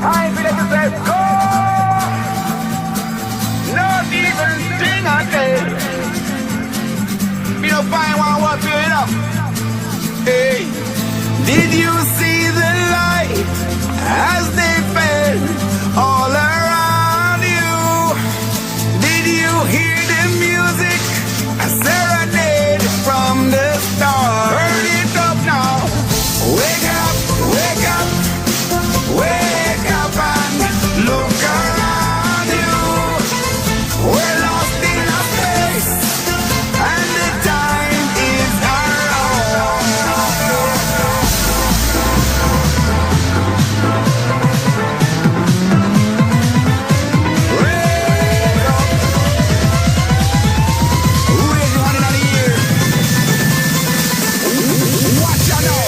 I ain't feeling to say go. Not even thing I did. You know, fine one what to it up. Hey, did you see the light as they fell all around you? Did you hear the music? A serenade from the stars. Burn it up now. Wake up, wake up, wake up and look around you. We're lost in a space and the time is our own. Wake up. Who is the one in the year? Watch out now.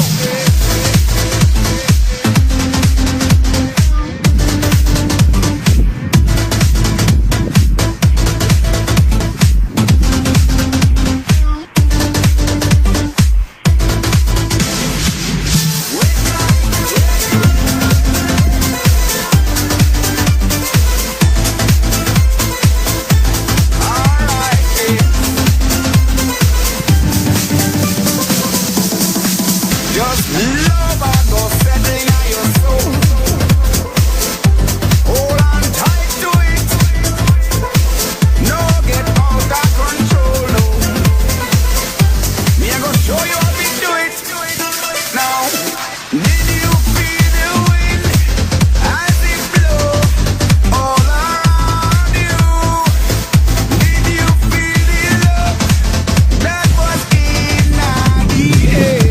Just love and go setting on your soul. Hold on tight to it. No get out of control. No. Me I go show you how we do it. Now, did you feel the wind as it blow all around you? Did you feel the love that was in the air?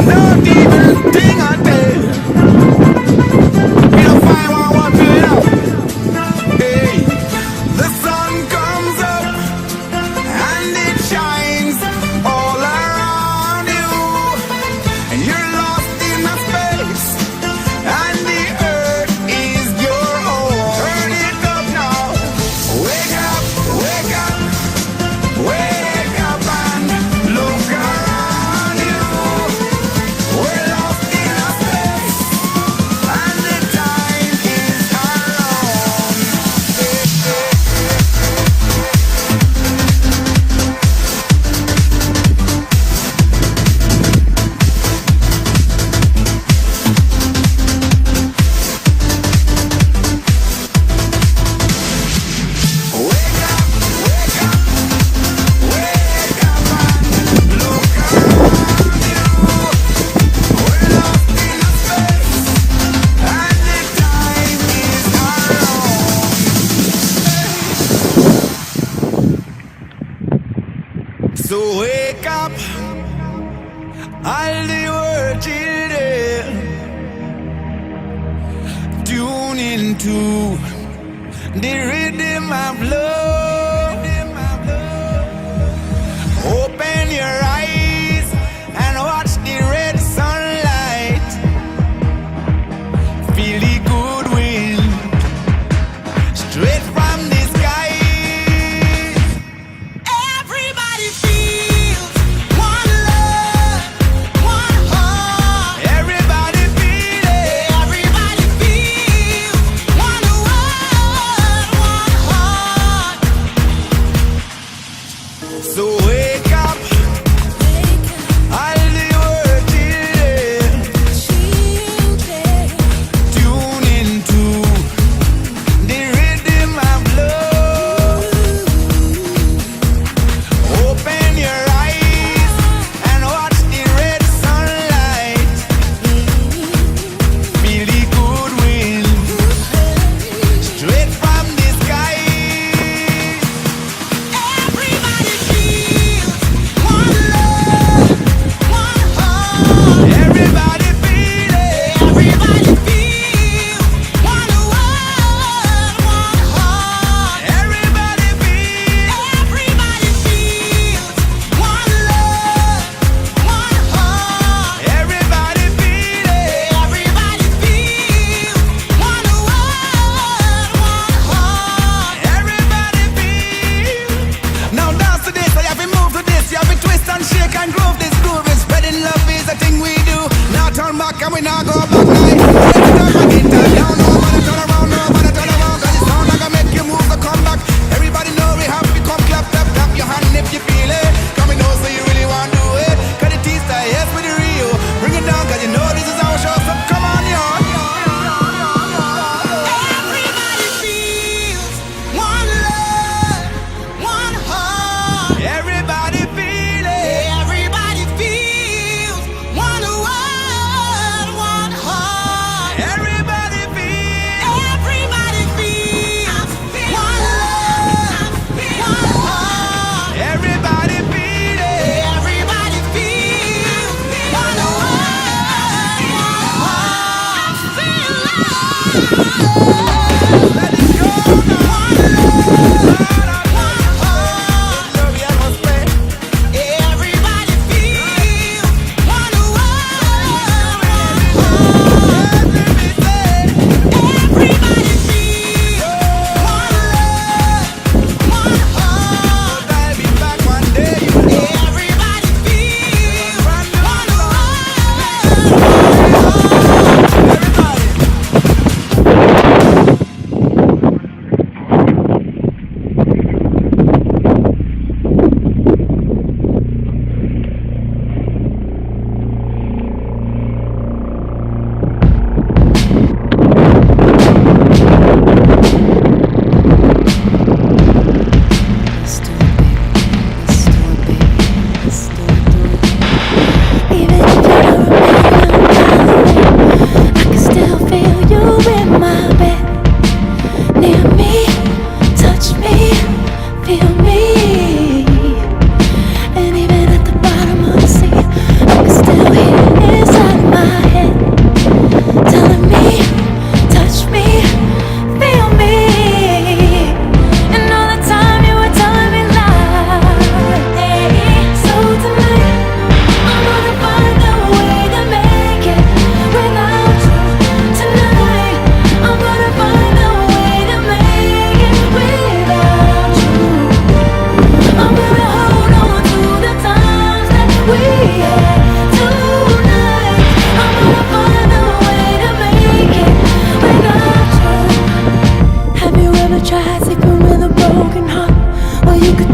Not even thing I did. We don't find one what to it up. Hey, the sun comes up and it shines all around you. And you're lost in a space and the earth is your home. Turn it up now. Wake up, wake up, wake up and look around you. We're lost in a space and the time is our own. Wake up, wake up, wake up and look around you. We're lost in a space and the time is our own. So wake up, all the world children, tune into the rhythm of love. Open your eyes and watch the red sunlight. Feel the good wind straight from the sky. Everybody feels one love, one heart. Everybody feel it. Everybody feels one world, one heart.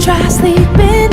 try sleeping